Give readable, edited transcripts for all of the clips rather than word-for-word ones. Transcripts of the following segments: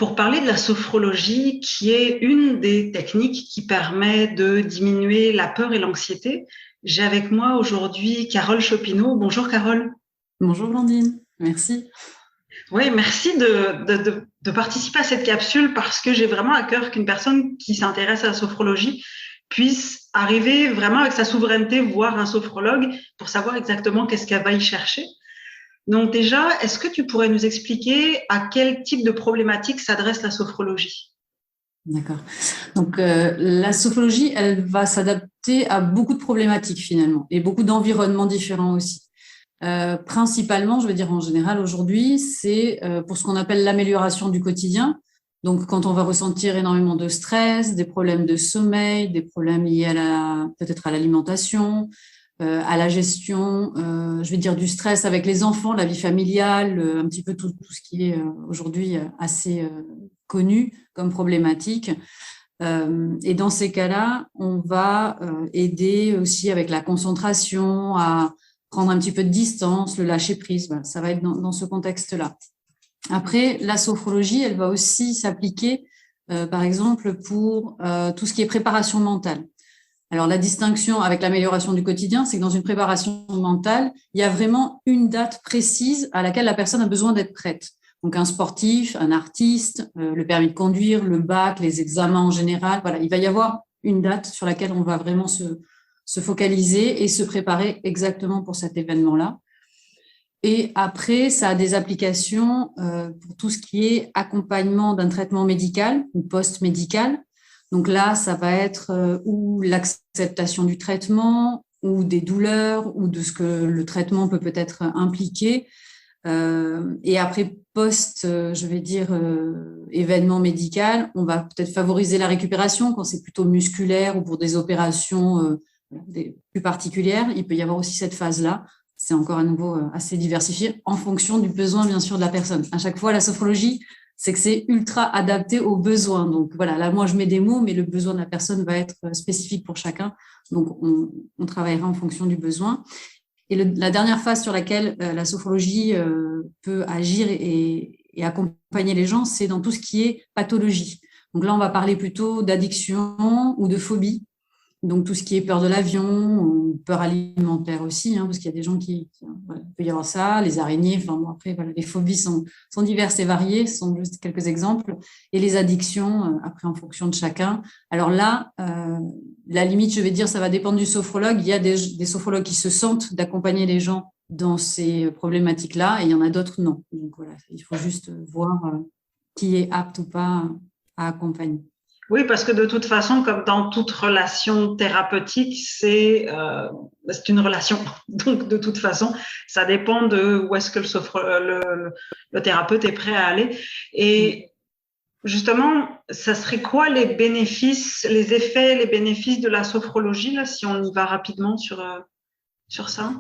pour parler de la sophrologie, qui est une des techniques qui permet de diminuer la peur et l'anxiété. J'ai avec moi aujourd'hui Carole Chopineau. Bonjour Carole. Bonjour Blandine, merci. Oui, merci de participer à cette capsule parce que j'ai vraiment à cœur qu'une personne qui s'intéresse à la sophrologie puisse arriver vraiment avec sa souveraineté voir un sophrologue pour savoir exactement qu'est-ce qu'elle va y chercher. Donc déjà, est-ce que tu pourrais nous expliquer à quel type de problématique s'adresse la sophrologie? D'accord. Donc la sophrologie, elle va s'adapter à beaucoup de problématiques finalement et beaucoup d'environnements différents aussi. Principalement, je veux dire en général aujourd'hui, c'est pour ce qu'on appelle l'amélioration du quotidien. Donc quand on va ressentir énormément de stress, des problèmes de sommeil, des problèmes liés à peut-être à l'alimentation, à la gestion, je vais dire du stress avec les enfants, la vie familiale, un petit peu tout ce qui est aujourd'hui assez connu comme problématique. Et dans ces cas-là, on va aider aussi avec la concentration, à prendre un petit peu de distance, le lâcher prise. Voilà, ça va être dans ce contexte-là. Après, la sophrologie, elle va aussi s'appliquer, par exemple, pour tout ce qui est préparation mentale. Alors, la distinction avec l'amélioration du quotidien, c'est que dans une préparation mentale, il y a vraiment une date précise à laquelle la personne a besoin d'être prête. Donc, un sportif, un artiste, le permis de conduire, le bac, les examens en général. Voilà, il va y avoir une date sur laquelle on va vraiment se focaliser et se préparer exactement pour cet événement-là. Et après, ça a des applications pour tout ce qui est accompagnement d'un traitement médical ou post-médical. Donc là, ça va être ou l'acceptation du traitement ou des douleurs ou de ce que le traitement peut peut-être impliquer. Et après, je vais dire, événement médical, on va peut-être favoriser la récupération quand c'est plutôt musculaire ou pour des opérations plus particulières. Il peut y avoir aussi cette phase-là. C'est encore à nouveau assez diversifié en fonction du besoin, bien sûr, de la personne. À chaque fois, la sophrologie, c'est que c'est ultra adapté aux besoins. Donc voilà, là, moi, je mets des mots, mais le besoin de la personne va être spécifique pour chacun. Donc, on travaillera en fonction du besoin. Et la dernière phase sur laquelle la sophrologie peut agir et accompagner les gens, c'est dans tout ce qui est pathologie. Donc là, on va parler plutôt d'addiction ou de phobie. Donc, tout ce qui est peur de l'avion, ou peur alimentaire aussi, parce qu'il y a des gens voilà, il peut y avoir ça, les araignées, enfin bon, après, voilà, les phobies sont diverses et variées, ce sont juste quelques exemples. Et les addictions, après, en fonction de chacun. Alors là, la limite, je vais dire, ça va dépendre du sophrologue. Il y a des sophrologues qui se sentent d'accompagner les gens dans ces problématiques-là, et il y en a d'autres, non. Donc voilà, il faut juste voir qui est apte ou pas à accompagner. Oui, parce que de toute façon, comme dans toute relation thérapeutique, c'est une relation. Donc, de toute façon, ça dépend de où est-ce que le thérapeute est prêt à aller. Et justement, ça serait quoi les bénéfices, les effets, les bénéfices de la sophrologie, là, si on y va rapidement sur ça?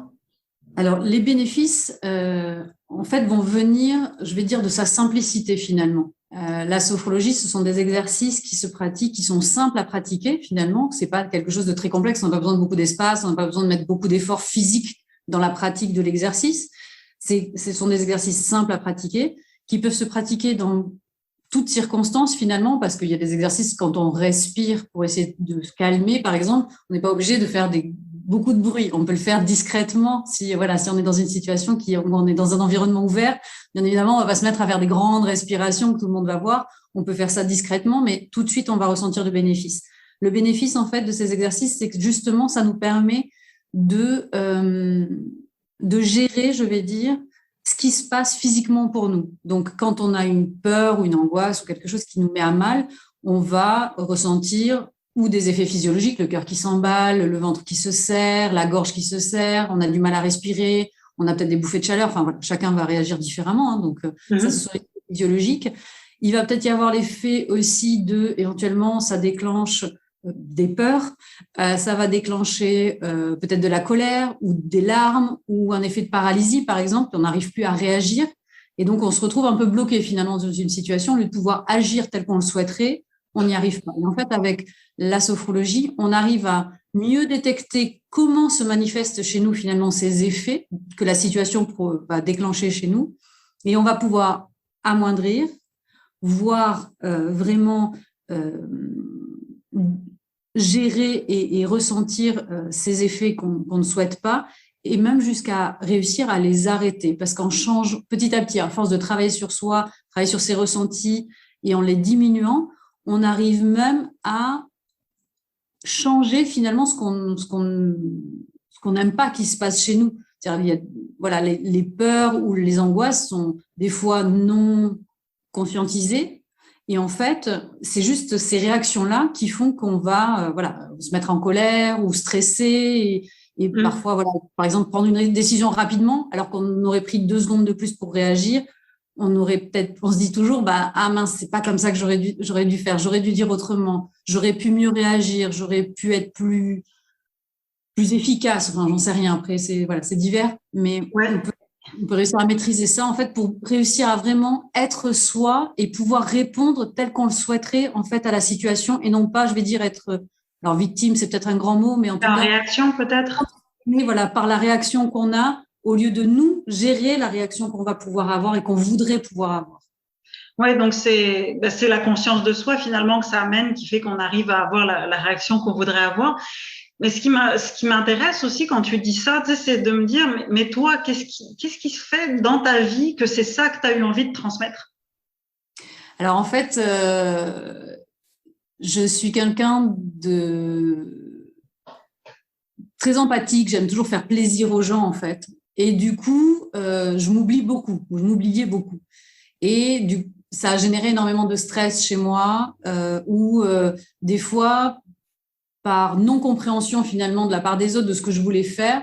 Alors, les bénéfices, en fait, vont venir, je vais dire, de sa simplicité finalement. La sophrologie, ce sont des exercices qui se pratiquent, qui sont simples à pratiquer finalement. C'est pas quelque chose de très complexe. On n'a pas besoin de beaucoup d'espace, on n'a pas besoin de mettre beaucoup d'efforts physiques dans la pratique de l'exercice. Ce sont des exercices simples à pratiquer qui peuvent se pratiquer dans toutes circonstances finalement, parce qu'il y a des exercices quand on respire pour essayer de se calmer, par exemple, on n'est pas obligé de faire beaucoup de bruit. On peut le faire discrètement si on est dans une situation où on est dans un environnement ouvert. Bien évidemment, on va se mettre à faire des grandes respirations que tout le monde va voir. On peut faire ça discrètement, mais tout de suite, on va ressentir le bénéfice. Le bénéfice, en fait, de ces exercices, c'est que justement, ça nous permet de gérer, je vais dire, ce qui se passe physiquement pour nous. Donc, quand on a une peur ou une angoisse ou quelque chose qui nous met à mal, on va ressentir ou des effets physiologiques, le cœur qui s'emballe, le ventre qui se serre, la gorge qui se serre, on a du mal à respirer, on a peut-être des bouffées de chaleur, enfin voilà, chacun va réagir différemment, donc ça, ce sont les effets physiologiques. Il va peut-être y avoir l'effet aussi éventuellement, ça déclenche des peurs, ça va déclencher peut-être de la colère ou des larmes ou un effet de paralysie, par exemple, on n'arrive plus à réagir et donc on se retrouve un peu bloqué finalement dans une situation, au lieu de pouvoir agir tel qu'on le souhaiterait, on n'y arrive pas. Et en fait, avec la sophrologie, on arrive à mieux détecter comment se manifestent chez nous finalement ces effets que la situation va déclencher chez nous et on va pouvoir amoindrir voire vraiment gérer et ressentir ces effets qu'on ne souhaite pas, et même jusqu'à réussir à les arrêter. Parce qu'on change petit à petit, à force de travailler sur soi, travailler sur ses ressentis, et en les diminuant, on arrive même à changer finalement ce qu'on n'aime pas qui se passe chez nous. C'est-à-dire, il y a, voilà, les peurs ou les angoisses sont des fois non conscientisées. Et en fait, c'est juste ces réactions-là qui font qu'on va se mettre en colère ou stresser et parfois, par exemple, prendre une décision rapidement alors qu'on aurait pris 2 secondes de plus pour réagir. On se dit toujours, ah mince, c'est pas comme ça que j'aurais dû faire, j'aurais dû dire autrement, j'aurais pu mieux réagir, j'aurais pu être plus efficace. Enfin, j'en sais rien. Après, c'est divers, mais on peut réussir à maîtriser ça, en fait, pour réussir à vraiment être soi et pouvoir répondre tel qu'on le souhaiterait, en fait, à la situation, et non pas, je vais dire, être, alors victime, c'est peut-être un grand mot, mais en tout cas. Réaction, peut-être. Mais voilà, par la réaction qu'on a, au lieu de nous gérer la réaction qu'on va pouvoir avoir et qu'on voudrait pouvoir avoir. Oui, donc c'est la conscience de soi, finalement, que ça amène, qui fait qu'on arrive à avoir la réaction qu'on voudrait avoir. Mais ce qui m'intéresse aussi quand tu dis ça, c'est de me dire, mais toi, qu'est-ce qui se fait dans ta vie que c'est ça que tu as eu envie de transmettre? Alors, en fait, je suis quelqu'un de très empathique. J'aime toujours faire plaisir aux gens, en fait. Et du coup, je m'oubliais beaucoup. Et ça a généré énormément de stress chez moi, où des fois, par non-compréhension finalement de la part des autres de ce que je voulais faire,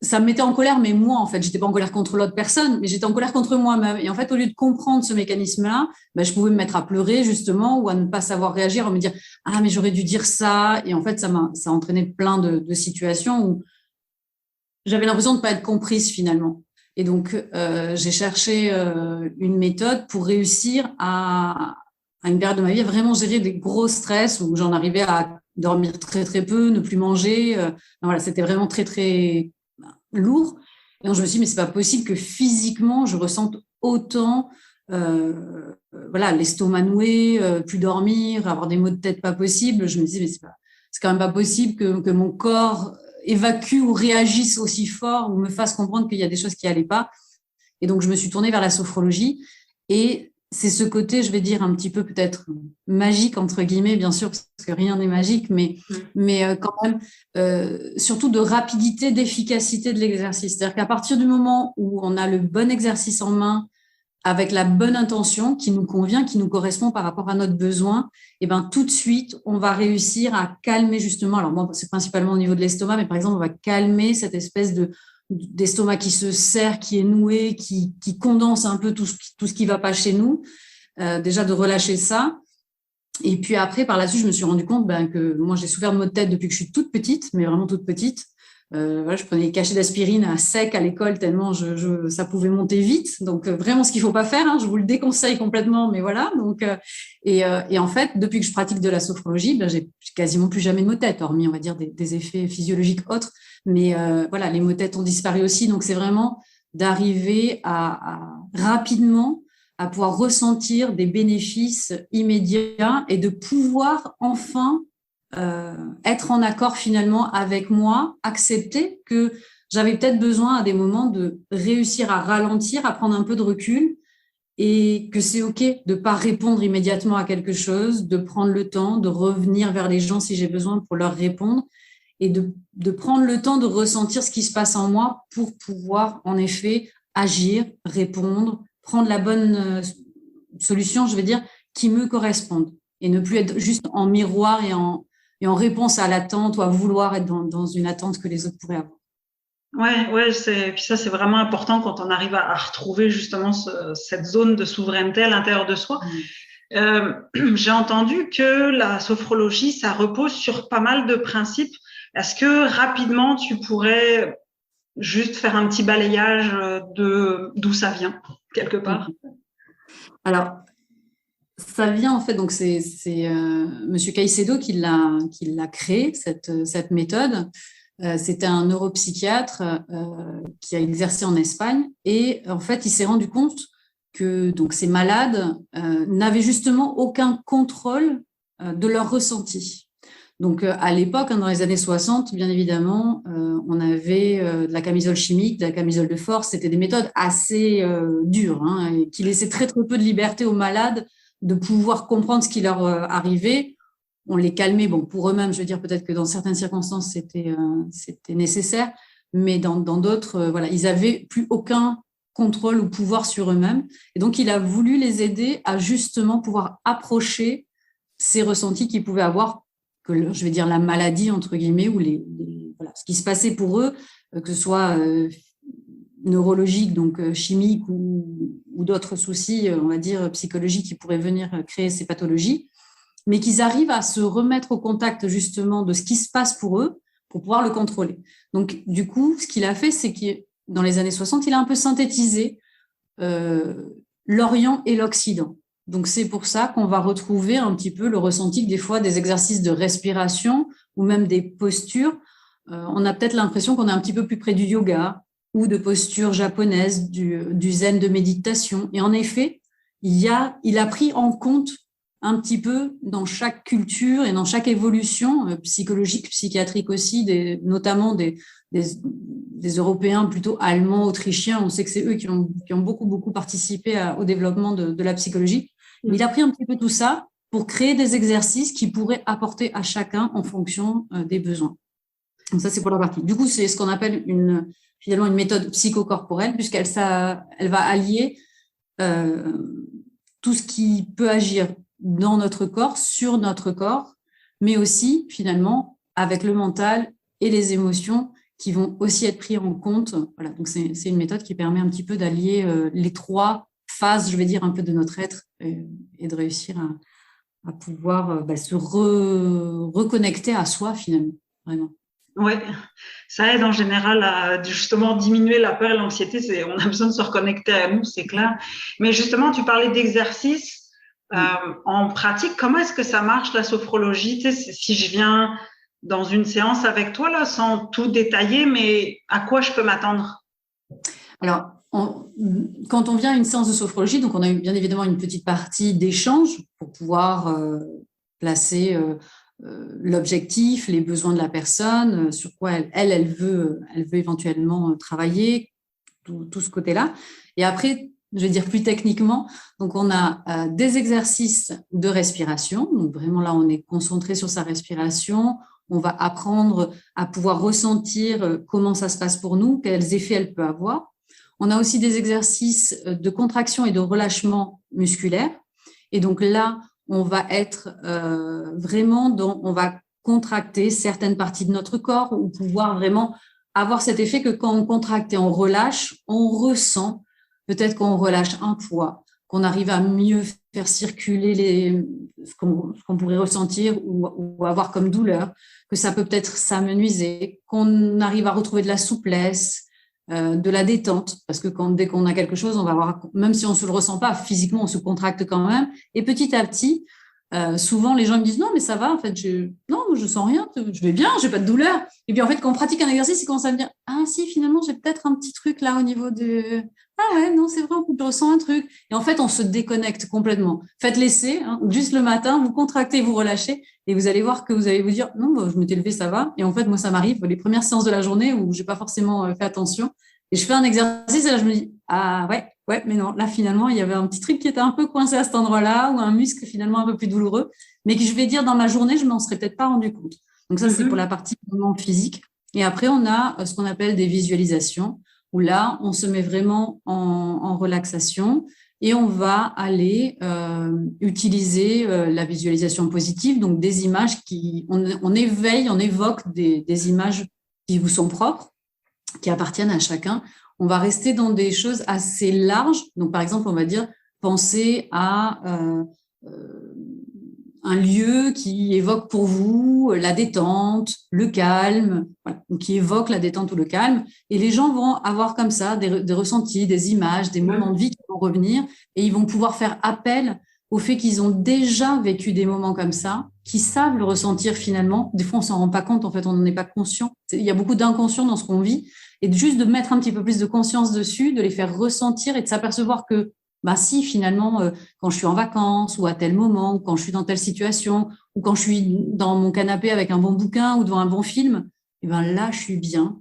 ça me mettait en colère, mais moi, en fait, j'étais pas en colère contre l'autre personne, mais j'étais en colère contre moi-même. Et en fait, au lieu de comprendre ce mécanisme-là, je pouvais me mettre à pleurer, justement, ou à ne pas savoir réagir, à me dire « Ah, mais j'aurais dû dire ça ». Et en fait, ça a entraîné plein de situations où j'avais l'impression de ne pas être comprise, finalement. Et donc, j'ai cherché une méthode pour réussir à une période de ma vie, à vraiment gérer des gros stress où j'en arrivais à dormir très, très peu, ne plus manger. C'était vraiment très, très lourd. Et donc, je me suis dit, mais c'est pas possible que physiquement, je ressente autant, l'estomac noué, plus dormir, avoir des maux de tête pas possible. Je me dis, mais c'est quand même pas possible que mon corps évacue ou réagisse aussi fort ou me fasse comprendre qu'il y a des choses qui n'allaient pas. Et donc, je me suis tournée vers la sophrologie. Et c'est ce côté, je vais dire, un petit peu peut-être magique, entre guillemets, bien sûr, parce que rien n'est magique, mais quand même, surtout de rapidité, d'efficacité de l'exercice. C'est-à-dire qu'à partir du moment où on a le bon exercice en main, avec la bonne intention qui nous convient, qui nous correspond par rapport à notre besoin, et tout de suite, on va réussir à calmer justement, alors moi, c'est principalement au niveau de l'estomac, mais par exemple, on va calmer cette espèce d'estomac qui se serre, qui est noué, qui condense un peu tout ce qui va pas chez nous, déjà de relâcher ça. Et puis après, par la suite, je me suis rendu compte que moi, j'ai souffert de maux de tête depuis que je suis toute petite, mais vraiment toute petite. Je prenais des cachets d'aspirine à sec à l'école tellement ça pouvait monter vite. Donc, vraiment, ce qu'il ne faut pas faire, je vous le déconseille complètement, mais voilà. Donc, et en fait, depuis que je pratique de la sophrologie, j'ai quasiment plus jamais de maux de tête, hormis, on va dire, des effets physiologiques autres. Mais les maux de tête ont disparu aussi. Donc, c'est vraiment d'arriver à rapidement à pouvoir ressentir des bénéfices immédiats et de pouvoir enfin être en accord finalement avec moi, accepter que j'avais peut-être besoin à des moments de réussir à ralentir, à prendre un peu de recul et que c'est OK de ne pas répondre immédiatement à quelque chose, de prendre le temps, de revenir vers les gens si j'ai besoin pour leur répondre et de prendre le temps de ressentir ce qui se passe en moi pour pouvoir en effet agir, répondre, prendre la bonne solution, je vais dire, qui me corresponde et ne plus être juste en miroir et en réponse à l'attente ou à vouloir être dans une attente que les autres pourraient avoir. Puis ça, c'est vraiment important quand on arrive à retrouver justement cette zone de souveraineté à l'intérieur de soi. J'ai entendu que la sophrologie, ça repose sur pas mal de principes. Est-ce que rapidement, tu pourrais juste faire un petit balayage d'où ça vient, quelque part? Alors, ça vient en fait, donc c'est Monsieur Caicedo qui l'a créé, cette méthode. C'était un neuropsychiatre qui a exercé en Espagne et en fait, il s'est rendu compte que donc, ces malades n'avaient justement aucun contrôle de leur ressenti. Donc, à l'époque, dans les années 60, bien évidemment, on avait de la camisole chimique, de la camisole de force. C'était des méthodes assez dures, et qui laissaient très, très peu de liberté aux malades de pouvoir comprendre ce qui leur arrivait. On les calmait, pour eux-mêmes, je veux dire, peut-être que dans certaines circonstances, c'était nécessaire, mais dans d'autres, ils n'avaient plus aucun contrôle ou pouvoir sur eux-mêmes. Et donc, il a voulu les aider à justement pouvoir approcher ces ressentis qu'ils pouvaient avoir, que je vais dire la maladie, entre guillemets, ou ce qui se passait pour eux, que ce soit neurologique, donc chimique ou d'autres soucis, on va dire, psychologiques qui pourraient venir créer ces pathologies, mais qu'ils arrivent à se remettre au contact justement de ce qui se passe pour eux pour pouvoir le contrôler. Donc, du coup, ce qu'il a fait, c'est que dans les années 60, il a un peu synthétisé l'Orient et l'Occident. Donc, c'est pour ça qu'on va retrouver un petit peu le ressenti que des fois, des exercices de respiration ou même des postures, on a peut-être l'impression qu'on est un petit peu plus près du yoga ou de postures japonaises, du zen de méditation. Et en effet, il a pris en compte un petit peu dans chaque culture et dans chaque évolution psychologique, psychiatrique aussi, notamment des Européens plutôt allemands, autrichiens. On sait que c'est eux qui ont beaucoup, beaucoup participé au développement de la psychologie. Mais il a pris un petit peu tout ça pour créer des exercices qui pourraient apporter à chacun en fonction des besoins. Donc ça, c'est pour la partie. Du coup, c'est ce qu'on appelle finalement une méthode psychocorporelle, puisqu'elle va allier tout ce qui peut agir dans notre corps, sur notre corps, mais aussi, finalement, avec le mental et les émotions qui vont aussi être pris en compte. Voilà, donc c'est une méthode qui permet un petit peu d'allier les trois phases, je vais dire, un peu de notre être et de réussir à pouvoir se reconnecter à soi, finalement, vraiment. Oui, ça aide en général à justement diminuer la peur et l'anxiété. On a besoin de se reconnecter à nous, c'est clair. Mais justement, tu parlais d'exercice. En pratique, comment est-ce que ça marche, la sophrologie? Tu sais, si je viens dans une séance avec toi, là, sans tout détailler, mais à quoi je peux m'attendre? Alors, quand on vient à une séance de sophrologie, donc on a bien évidemment une petite partie d'échange pour pouvoir placer l'objectif, les besoins de la personne, sur quoi elle veut éventuellement travailler, tout ce côté-là. Et après, je vais dire plus techniquement, donc on a des exercices de respiration. Donc vraiment là, on est concentré sur sa respiration. On va apprendre à pouvoir ressentir comment ça se passe pour nous, quels effets elle peut avoir. On a aussi des exercices de contraction et de relâchement musculaire. Et donc là, on va être vraiment on va contracter certaines parties de notre corps ou pouvoir vraiment avoir cet effet que quand on contracte et on relâche, on ressent peut-être qu'on relâche un poids, qu'on arrive à mieux faire circuler ce qu'on pourrait ressentir ou avoir comme douleur, que ça peut peut-être s'amenuiser, qu'on arrive à retrouver de la souplesse, de la détente, parce que dès qu'on a quelque chose, on va avoir, même si on ne se le ressent pas, physiquement, on se contracte quand même. Et petit à petit, souvent, les gens me disent « Non, mais ça va, en fait, non, je sens rien, je vais bien, je n'ai pas de douleur. » Et puis, en fait, quand on pratique un exercice, ils commencent à me dire « Ah, si, finalement, j'ai peut-être un petit truc là au niveau de… Ah ouais, non, c'est vrai, je ressens un truc. » Et en fait, on se déconnecte complètement. Faites l'essai, juste le matin, vous contractez, vous relâchez, et vous allez voir que vous allez vous dire « Non, je m'étais levé, ça va. » Et en fait, moi, ça m'arrive les premières séances de la journée où je n'ai pas forcément fait attention. Et je fais un exercice et là, je me dis « Ah ouais, mais non, là, finalement, il y avait un petit truc qui était un peu coincé à cet endroit-là ou un muscle finalement un peu plus douloureux, mais que je vais dire dans ma journée, je ne m'en serais peut-être pas rendu compte. » Donc ça, c'est pour la partie vraiment physique. Et après, on a ce qu'on appelle des visualisations, où là, on se met vraiment en relaxation et on va aller utiliser la visualisation positive, donc des images on évoque des images qui vous sont propres, qui appartiennent à chacun. On va rester dans des choses assez larges. Donc, par exemple, on va dire, pensez à un lieu qui évoque pour vous la détente, le calme, voilà, donc qui évoque la détente ou le calme. Et les gens vont avoir comme ça des ressentis, des images, des moments de vie qui vont revenir et ils vont pouvoir faire appel au fait qu'ils ont déjà vécu des moments comme ça, qu'ils savent le ressentir finalement. Des fois, on ne s'en rend pas compte, en fait, on n'en est pas conscient. Il y a beaucoup d'inconscient dans ce qu'on vit. Et juste de mettre un petit peu plus de conscience dessus, de les faire ressentir et de s'apercevoir que bah si, finalement, quand je suis en vacances ou à tel moment, ou quand je suis dans telle situation, ou quand je suis dans mon canapé avec un bon bouquin ou devant un bon film, et ben là, je suis bien,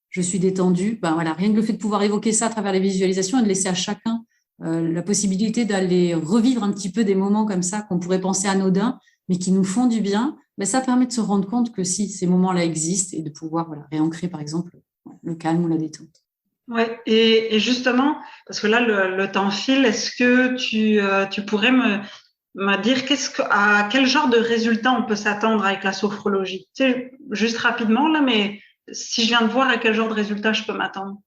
je suis détendue. Ben voilà, rien que le fait de pouvoir évoquer ça à travers les visualisations et de laisser à chacun la possibilité d'aller revivre un petit peu des moments comme ça qu'on pourrait penser anodins, mais qui nous font du bien, ben ça permet de se rendre compte que si ces moments-là existent et de pouvoir réancrer, par exemple, le calme ou la détente. Ouais, et justement, parce que là, le temps file, est-ce que tu pourrais me dire à quel genre de résultat on peut s'attendre avec la sophrologie? Tu sais, juste rapidement, là, mais si je viens de voir à quel genre de résultat je peux m'attendre.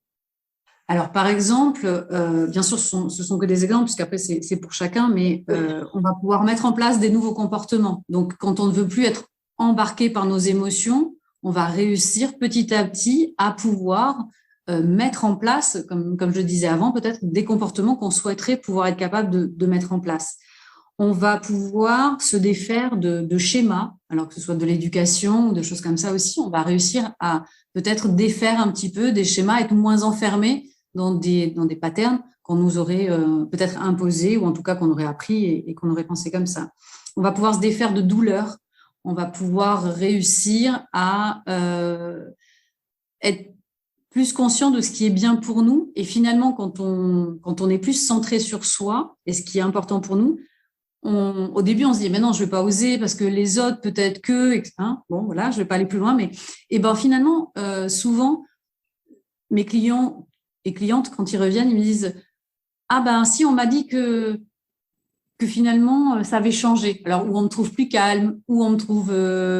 Alors, par exemple, bien sûr, ce sont que des exemples, puisqu'après, c'est pour chacun, mais on va pouvoir mettre en place des nouveaux comportements. Donc, quand on ne veut plus être embarqué par nos émotions, on va réussir petit à petit à pouvoir mettre en place, comme je le disais avant, peut-être des comportements qu'on souhaiterait pouvoir être capable de mettre en place. On va pouvoir se défaire de schémas, alors que ce soit de l'éducation ou de choses comme ça aussi. On va réussir à peut-être défaire un petit peu des schémas, être moins enfermé dans des patterns qu'on nous aurait peut-être imposés ou en tout cas qu'on aurait appris et qu'on aurait pensé comme ça. On va pouvoir se défaire de douleurs. On va pouvoir réussir à être plus conscient de ce qui est bien pour nous. Et finalement, quand on est plus centré sur soi et ce qui est important pour nous, au début, on se dit, mais non, je ne vais pas oser parce que les autres, peut-être que, hein, bon, voilà, je ne vais pas aller plus loin. Mais et ben, finalement, souvent, mes clients et clientes, quand ils reviennent, ils me disent, ah ben, si, on m'a dit que finalement, ça avait changé. Alors, où on me trouve plus calme, où on me trouve,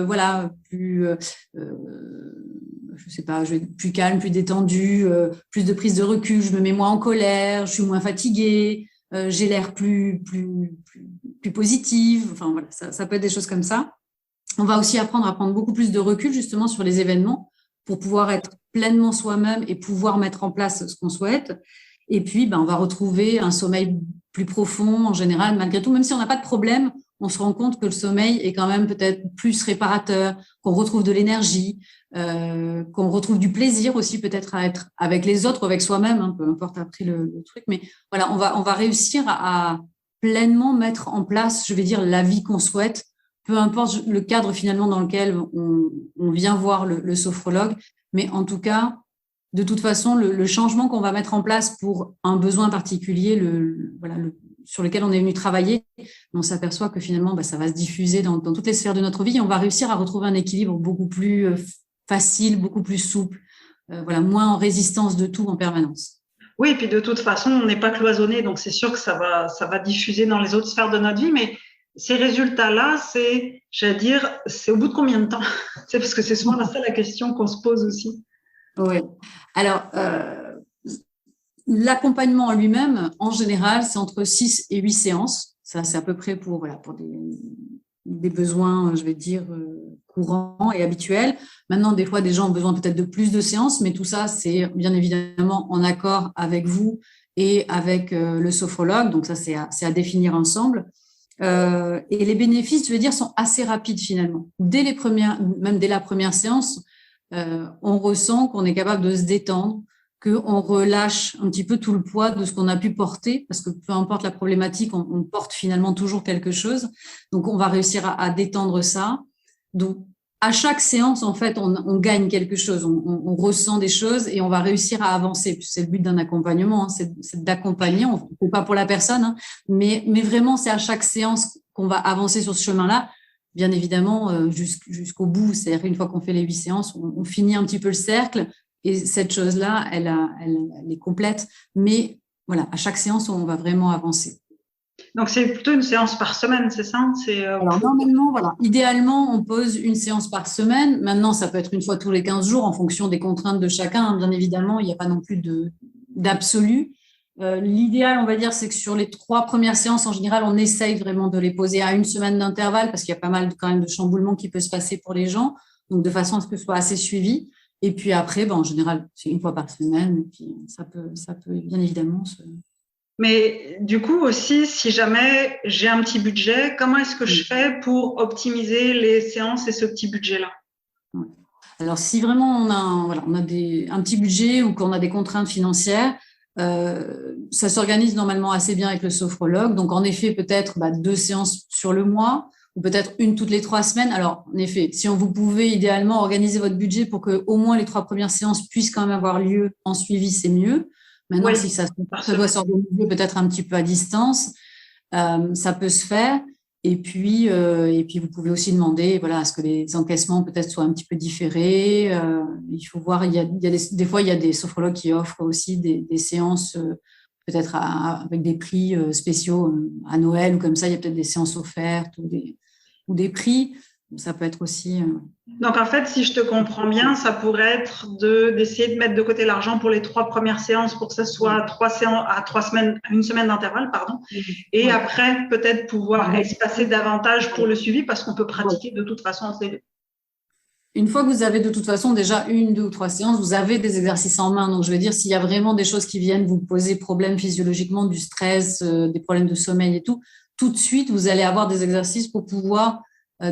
voilà, plus, je sais pas, je vais être plus calme, plus détendue, plus de prise de recul, je me mets moins en colère, je suis moins fatiguée, j'ai l'air plus positive. Enfin, voilà, ça peut être des choses comme ça. On va aussi apprendre à prendre beaucoup plus de recul, justement, sur les événements pour pouvoir être pleinement soi-même et pouvoir mettre en place ce qu'on souhaite. Et puis, ben, on va retrouver un sommeil plus profond en général, malgré tout. Même si on n'a pas de problème, on se rend compte que le sommeil est quand même peut-être plus réparateur, qu'on retrouve de l'énergie, qu'on retrouve du plaisir aussi peut-être à être avec les autres ou avec soi-même, hein, peu importe après le truc. Mais voilà, on va réussir à pleinement mettre en place, je vais dire, la vie qu'on souhaite, peu importe le cadre finalement dans lequel on vient voir le sophrologue. Mais en tout cas, de toute façon, le changement qu'on va mettre en place pour un besoin particulier, sur lequel on est venu travailler, on s'aperçoit que finalement, ça va se diffuser dans toutes les sphères de notre vie et on va réussir à retrouver un équilibre beaucoup plus facile, beaucoup plus souple, moins en résistance de tout en permanence. Oui, et puis de toute façon, on n'est pas cloisonné, donc c'est sûr que ça va diffuser dans les autres sphères de notre vie, mais ces résultats-là, j'allais dire, c'est au bout de combien de temps? C'est parce que c'est souvent la question qu'on se pose aussi. Oui. Alors, l'accompagnement en lui-même, en général, c'est entre 6 et 8 séances. Ça, c'est à peu près pour des besoins, je vais dire, courants et habituels. Maintenant, des fois, des gens ont besoin peut-être de plus de séances, mais tout ça, c'est bien évidemment en accord avec vous et avec le sophrologue. Donc, ça, c'est à définir ensemble. Et les bénéfices, je veux dire, sont assez rapides finalement. Même dès la première séance, on ressent qu'on est capable de se détendre, qu'on relâche un petit peu tout le poids de ce qu'on a pu porter, parce que peu importe la problématique, on porte finalement toujours quelque chose. Donc, on va réussir à détendre ça. Donc, à chaque séance, en fait, on gagne quelque chose, on ressent des choses et on va réussir à avancer. C'est le but d'un accompagnement, hein, c'est d'accompagner, on ne fait pas pour la personne, hein, mais vraiment, c'est à chaque séance qu'on va avancer sur ce chemin-là. Bien évidemment, jusqu'au bout, c'est-à-dire une fois qu'on fait les 8 séances, on finit un petit peu le cercle et cette chose-là, elle est complète. Mais voilà, à chaque séance, on va vraiment avancer. Donc, c'est plutôt une séance par semaine, c'est ça? Alors, normalement, voilà. Idéalement, on pose une séance par semaine. Maintenant, ça peut être une fois tous les 15 jours en fonction des contraintes de chacun. Bien évidemment, il n'y a pas non plus d'absolu. L'idéal, on va dire, c'est que sur les 3 premières séances, en général, on essaye vraiment de les poser à une semaine d'intervalle parce qu'il y a pas mal quand même de chamboulements qui peut se passer pour les gens. Donc, de façon à ce que ce soit assez suivi. Et puis après, en général, c'est une fois par semaine. Et puis, ça peut bien évidemment Mais du coup aussi, si jamais j'ai un petit budget, comment est-ce que je fais pour optimiser les séances et ce petit budget-là? Alors, si vraiment on a un petit budget ou qu'on a des contraintes financières, Ça s'organise normalement assez bien avec le sophrologue. Donc, en effet, peut-être 2 séances sur le mois ou peut-être une toutes les 3 semaines. Alors, en effet, si vous pouvez idéalement organiser votre budget pour que au moins les 3 premières séances puissent quand même avoir lieu en suivi, c'est mieux. Maintenant, Oui, si ça doit s'organiser peut-être un petit peu à distance, ça peut se faire. Et puis, vous pouvez aussi demander à ce que les encaissements peut-être soient un petit peu différés. Il faut voir, il y a des fois, il y a des sophrologues qui offrent aussi des séances peut-être avec des prix spéciaux à Noël ou comme ça. Il y a peut-être des séances offertes ou des prix. Ça peut être aussi… Donc, en fait, si je te comprends bien, ça pourrait être d'essayer de mettre de côté l'argent pour les 3 premières séances pour que ce soit 3 séances à 3 semaines, 1 semaine d'intervalle, pardon. Et après, peut-être pouvoir espacer davantage pour le suivi parce qu'on peut pratiquer de toute façon entre les deux. Une fois que vous avez de toute façon déjà 1, 2 ou 3 séances, vous avez des exercices en main. Donc, je veux dire, s'il y a vraiment des choses qui viennent vous poser problème physiologiquement, du stress, des problèmes de sommeil et tout de suite, vous allez avoir des exercices pour pouvoir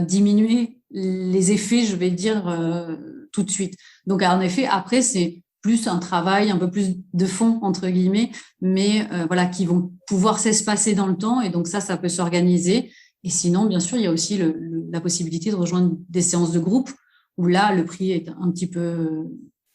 diminuer les effets, je vais dire, tout de suite. Donc, en effet, après, c'est plus un travail un peu plus de fond, entre guillemets, mais qui vont pouvoir s'espacer dans le temps. Et donc, ça peut s'organiser. Et sinon, bien sûr, il y a aussi la possibilité de rejoindre des séances de groupe où là, le prix est un petit peu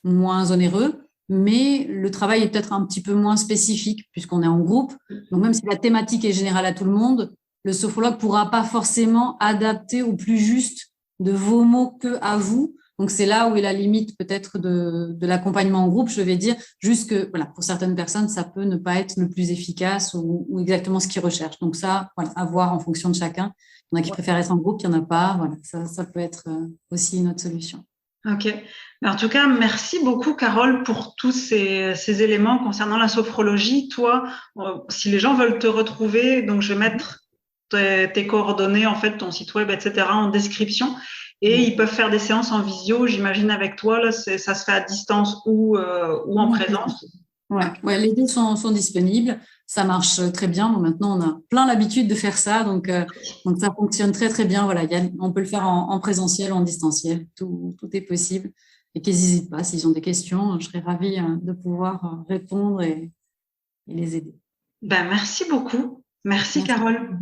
moins onéreux, mais le travail est peut-être un petit peu moins spécifique puisqu'on est en groupe. Donc, même si la thématique est générale à tout le monde, le sophrologue ne pourra pas forcément adapter au plus juste de vos mots que à vous. Donc, c'est là où est la limite peut-être de l'accompagnement en groupe. Je vais dire juste que pour certaines personnes, ça peut ne pas être le plus efficace ou exactement ce qu'ils recherchent. Donc, ça, à voir en fonction de chacun. Il y en a qui préfèrent être en groupe, il n'y en a pas. Ça peut être aussi une autre solution. Ok. En tout cas, merci beaucoup, Carole, pour tous ces éléments concernant la sophrologie. Toi, si les gens veulent te retrouver, donc je vais mettre tes coordonnées, en fait, ton site web, etc., en description. Et ils peuvent faire des séances en visio, j'imagine, avec toi. Là, ça se fait à distance ou en présence. Ouais, les deux sont disponibles. Ça marche très bien. Bon, maintenant, on a plein l'habitude de faire ça. Donc ça fonctionne très, très bien. On peut le faire en présentiel ou en distanciel. Tout est possible. Et qu'ils n'hésitent pas. S'ils ont des questions, je serais ravie de pouvoir répondre et les aider. Merci beaucoup. Merci, Carole.